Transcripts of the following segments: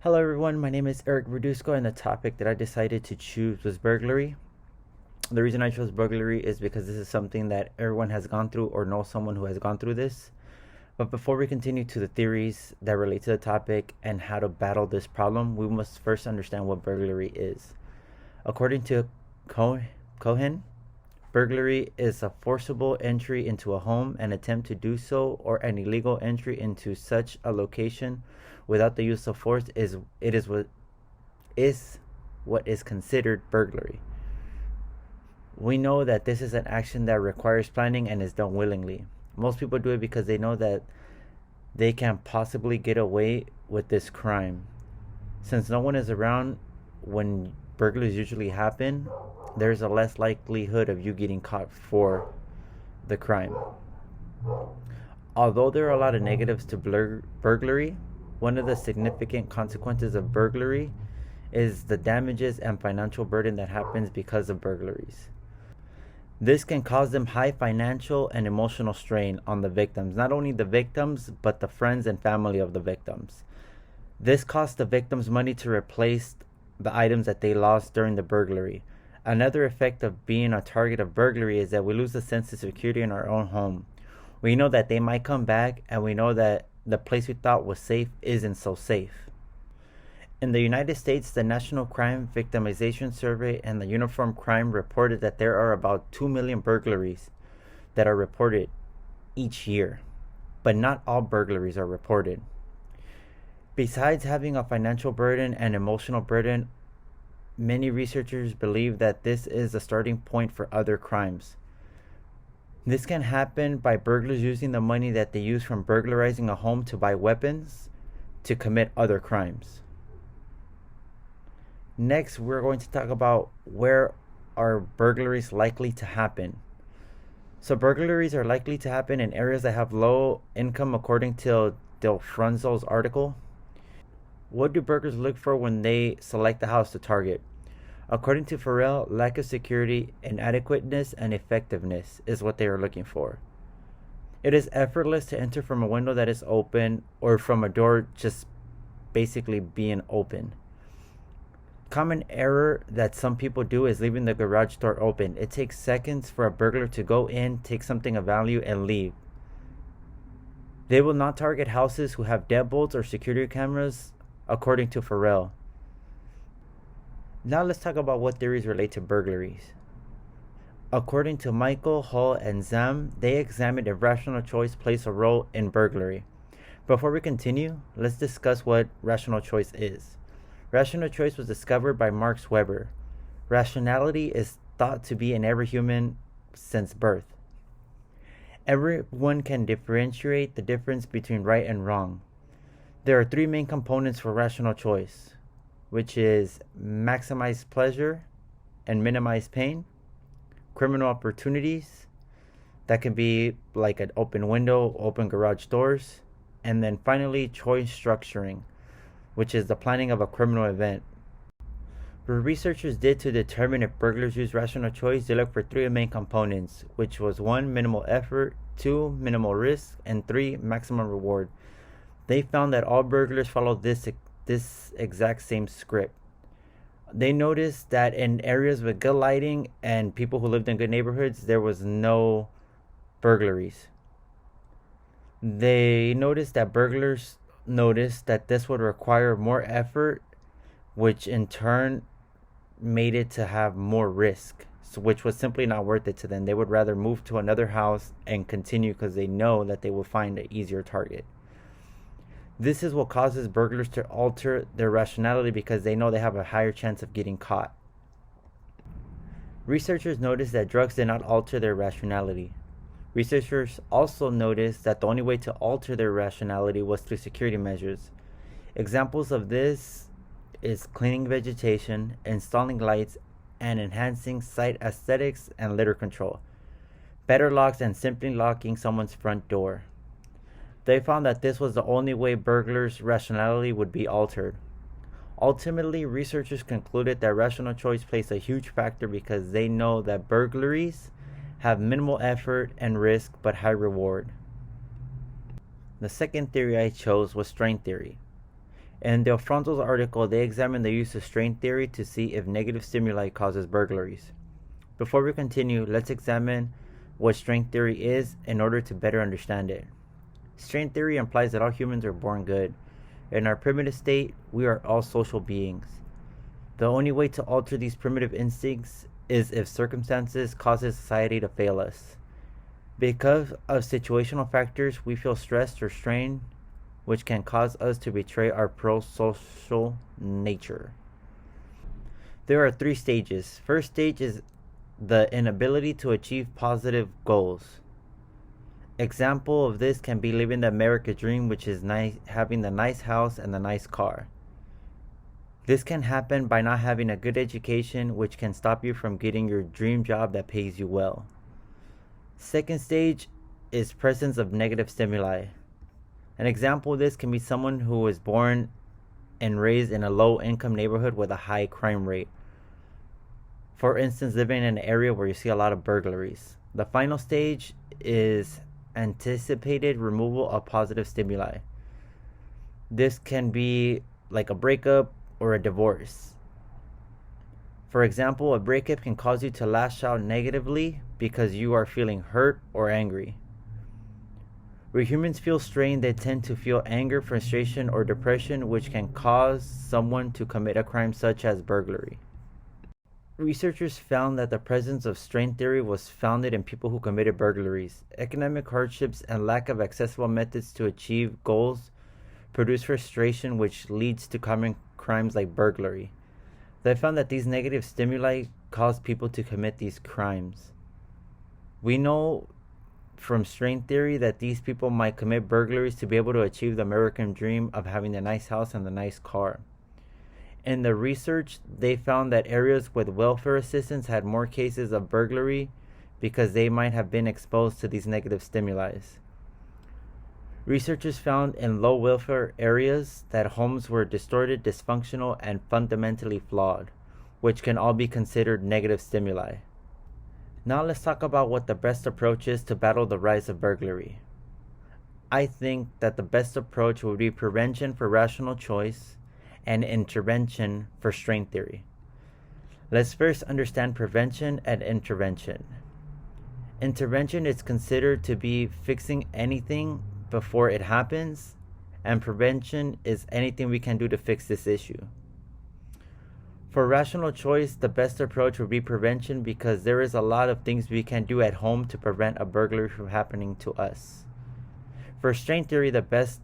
Hello everyone, my name is Eric Verduzco and the topic that I decided to choose was burglary. The reason I chose burglary is because this is something that everyone has gone through or knows someone who has gone through this. But before we continue to the theories that relate to the topic and how to battle this problem, we must first understand what burglary is. According to Cohen, burglary is a forcible entry into a home, an attempt to do so, or an illegal entry into such a location without the use of force is what is considered burglary. We know that this is an action that requires planning and is done willingly. Most people do it because they know that they can possibly get away with this crime. Since no one is around when burglaries usually happen, there's a less likelihood of you getting caught for the crime. Although there are a lot of negatives to burglary, one of the significant consequences of burglary is the damages and financial burden that happens because of burglaries. This can cause them high financial and emotional strain on the victims, not only the victims, but the friends and family of the victims. This costs the victims money to replace the items that they lost during the burglary. Another effect of being a target of burglary is that we lose a sense of security in our own home. We know that they might come back, and we know that the place we thought was safe isn't so safe. In the United States, the National Crime Victimization Survey and the Uniform Crime reported that there are about 2 million burglaries that are reported each year, but not all burglaries are reported. Besides having a financial burden and emotional burden, many researchers believe that this is a starting point for other crimes. This can happen by burglars using the money that they use from burglarizing a home to buy weapons to commit other crimes. Next, we're going to talk about where are burglaries likely to happen. So burglaries are likely to happen in areas that have low income according to Del Frunzo's article. What do burglars look for when they select a house to target? According to Farrell, lack of security, inadequateness, and effectiveness is what they are looking for. It is effortless to enter from a window that is open or from a door just basically being open. Common error that some people do is leaving the garage door open. It takes seconds for a burglar to go in, take something of value, and leave. They will not target houses who have deadbolts or security cameras, according to Farrell. Now let's talk about what theories relate to burglaries. According to Michael, Hull, and Zam, they examined if rational choice plays a role in burglary. Before we continue, let's discuss what rational choice is. Rational choice was discovered by Max Weber. Rationality is thought to be in every human since birth. Everyone can differentiate the difference between right and wrong. There are three main components for rational choice, which is maximize pleasure and minimize pain, criminal opportunities, that can be like an open window, open garage doors, and then finally choice structuring, which is the planning of a criminal event. What researchers did to determine if burglars use rational choice, they looked for three main components, which was 1, minimal effort, 2, minimal risk, and 3, maximum reward. They found that all burglars followed this exact same script. They noticed that in areas with good lighting and people who lived in good neighborhoods, there was no burglaries. They noticed that burglars noticed that this would require more effort, which in turn made it to have more risk, which was simply not worth it to them. They would rather move to another house and continue because they know that they will find an easier target. This is what causes burglars to alter their rationality because they know they have a higher chance of getting caught. Researchers noticed that drugs did not alter their rationality. Researchers also noticed that the only way to alter their rationality was through security measures. Examples of this is cleaning vegetation, installing lights, and enhancing site aesthetics and litter control. Better locks and simply locking someone's front door. They found that this was the only way burglars' rationality would be altered. Ultimately, researchers concluded that rational choice plays a huge factor because they know that burglaries have minimal effort and risk but high reward. The second theory I chose was strain theory. In Del Fronto's article, they examine the use of strain theory to see if negative stimuli causes burglaries. Before we continue, let's examine what strain theory is in order to better understand it. Strain theory implies that all humans are born good. In our primitive state, we are all social beings. The only way to alter these primitive instincts is if circumstances causes society to fail us. Because of situational factors, we feel stressed or strained, which can cause us to betray our pro-social nature. There are 3 stages. First stage is the inability to achieve positive goals. Example of this can be living the American dream, which is having the nice house and the nice car. This can happen by not having a good education, which can stop you from getting your dream job that pays you well. Second stage is presence of negative stimuli. An example of this can be someone who was born and raised in a low-income neighborhood with a high crime rate. For instance, living in an area where you see a lot of burglaries. The final stage is anticipated removal of positive stimuli. This can be like a breakup or a divorce. For example, a breakup can cause you to lash out negatively because you are feeling hurt or angry. Where humans feel strained, they tend to feel anger, frustration, or depression, which can cause someone to commit a crime such as burglary. Researchers found that the presence of strain theory was founded in people who committed burglaries. Economic hardships and lack of accessible methods to achieve goals produce frustration, which leads to common crimes like burglary. They found that these negative stimuli cause people to commit these crimes. We know from strain theory that these people might commit burglaries to be able to achieve the American dream of having the nice house and the nice car. In the research, they found that areas with welfare assistance had more cases of burglary because they might have been exposed to these negative stimuli. Researchers found in low welfare areas that homes were distorted, dysfunctional, and fundamentally flawed, which can all be considered negative stimuli. Now let's talk about what the best approach is to battle the rise of burglary. I think that the best approach would be prevention for rational choice and intervention for strain theory. Let's first understand prevention and intervention. Intervention is considered to be fixing anything before it happens, and prevention is anything we can do to fix this issue. For rational choice, the best approach would be prevention because there is a lot of things we can do at home to prevent a burglary from happening to us. For strain theory, the best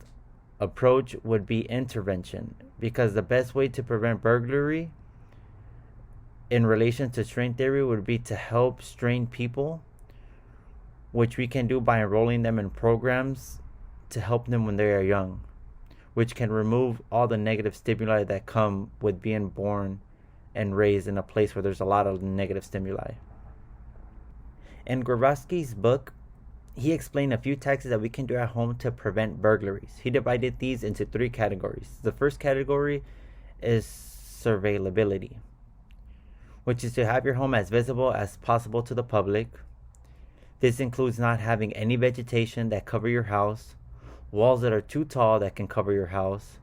approach would be intervention because the best way to prevent burglary in relation to strain theory would be to help strained people, which we can do by enrolling them in programs to help them when they are young, which can remove all the negative stimuli that come with being born and raised in a place where there's a lot of negative stimuli. In Grabowski's book, he explained a few tactics that we can do at home to prevent burglaries. He divided these into 3 categories. The first category is surveillability, which is to have your home as visible as possible to the public. This includes not having any vegetation that cover your house, walls that are too tall that can cover your house.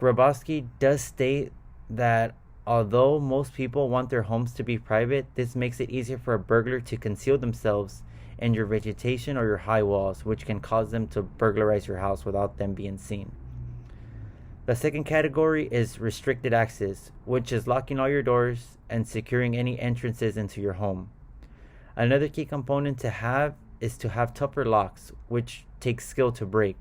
Grabowski does state that although most people want their homes to be private, this makes it easier for a burglar to conceal themselves in your vegetation or your high walls, which can cause them to burglarize your house without them being seen. The second category is restricted access, which is locking all your doors and securing any entrances into your home. Another key component to have is to have tougher locks, which takes skill to break.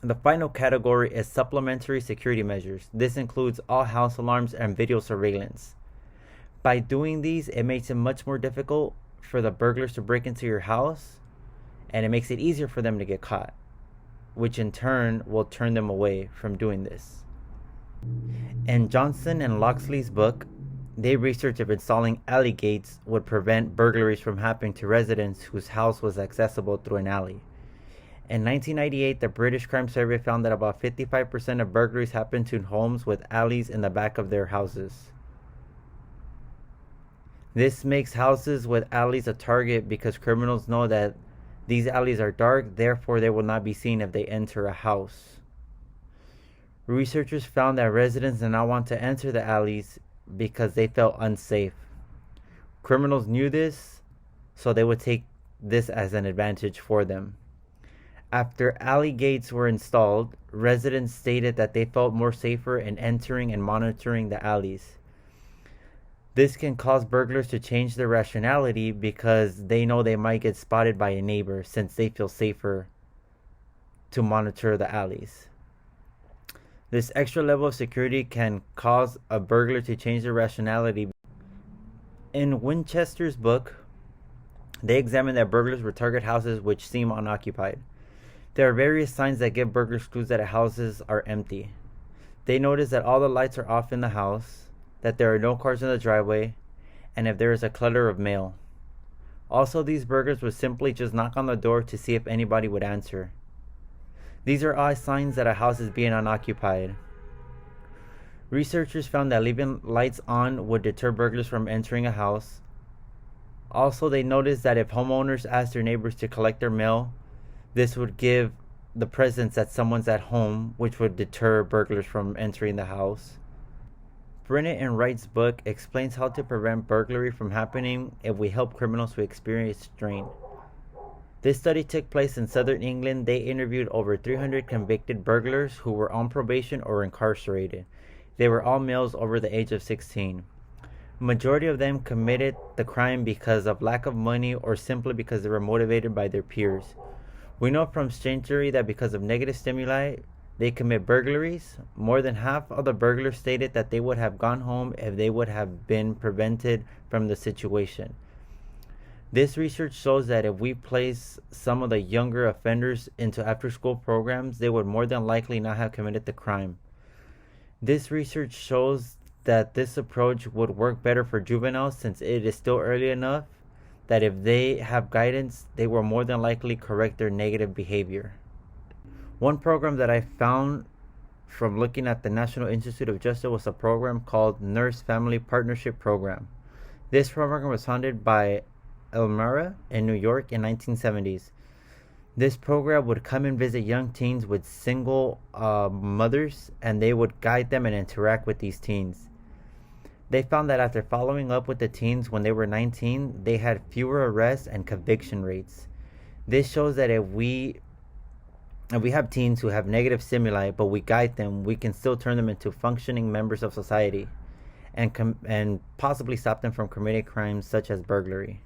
The final category is supplementary security measures. This includes all house alarms and video surveillance. By doing these, it makes it much more difficult for the burglars to break into your house, and it makes it easier for them to get caught, which in turn will turn them away from doing this. In Johnson and Loxley's book, they researched if installing alley gates would prevent burglaries from happening to residents whose house was accessible through an alley. In 1998, the British Crime Survey found that about 55% of burglaries happened to homes with alleys in the back of their houses. This makes houses with alleys a target because criminals know that these alleys are dark, therefore they will not be seen if they enter a house. Researchers found that residents did not want to enter the alleys because they felt unsafe. Criminals knew this, so they would take this as an advantage for them. After alley gates were installed, residents stated that they felt more safer in entering and monitoring the alleys. This can cause burglars to change their rationality because they know they might get spotted by a neighbor since they feel safer to monitor the alleys. This extra level of security can cause a burglar to change their rationality. In Winchester's book, they examined that burglars would target houses which seem unoccupied. There are various signs that give burglars clues that houses are empty. They notice that all the lights are off in the house, that there are no cars in the driveway, and if there is a clutter of mail. Also, these burglars would simply just knock on the door to see if anybody would answer. These are all signs that a house is being unoccupied. Researchers found that leaving lights on would deter burglars from entering a house. Also, they noticed that if homeowners asked their neighbors to collect their mail, this would give the presence that someone's at home, which would deter burglars from entering the house. Brennan and Wright's book explains how to prevent burglary from happening if we help criminals who experience strain. This study took place in southern England. They interviewed over 300 convicted burglars who were on probation or incarcerated. They were all males over the age of 16. Majority of them committed the crime because of lack of money or simply because they were motivated by their peers. We know from string theory that because of negative stimuli, they commit burglaries. More than half of the burglars stated that they would have gone home if they would have been prevented from the situation. This research shows that if we place some of the younger offenders into after-school programs, they would more than likely not have committed the crime. This research shows that this approach would work better for juveniles since it is still early enough that if they have guidance, they will more than likely correct their negative behavior. One program that I found from looking at the National Institute of Justice was a program called Nurse Family Partnership Program. This program was founded by Elmira in New York in 1970s. This program would come and visit young teens with single mothers, and they would guide them and interact with these teens. They found that after following up with the teens when they were 19, they had fewer arrests and conviction rates. This shows that if we have teens who have negative stimuli, but we guide them, we can still turn them into functioning members of society and possibly stop them from committing crimes such as burglary.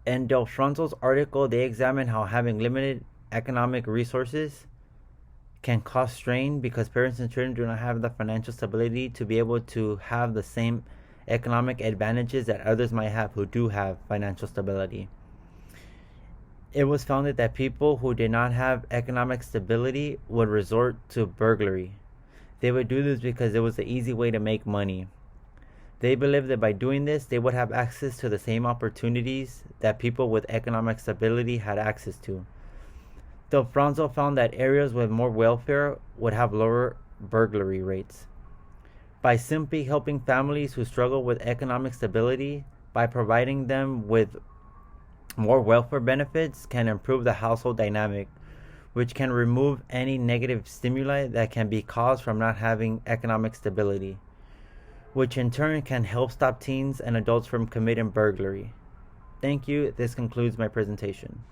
In Del Fronto's article, they examine how having limited economic resources can cause strain because parents and children do not have the financial stability to be able to have the same economic advantages that others might have who do have financial stability. It was found that people who did not have economic stability would resort to burglary. They would do this because it was the easy way to make money. They believed that by doing this, they would have access to the same opportunities that people with economic stability had access to. Del Fronto found that areas with more welfare would have lower burglary rates. By simply helping families who struggle with economic stability, by providing them with more welfare benefits, can improve the household dynamic, which can remove any negative stimuli that can be caused from not having economic stability, which in turn can help stop teens and adults from committing burglary. Thank you. This concludes my presentation.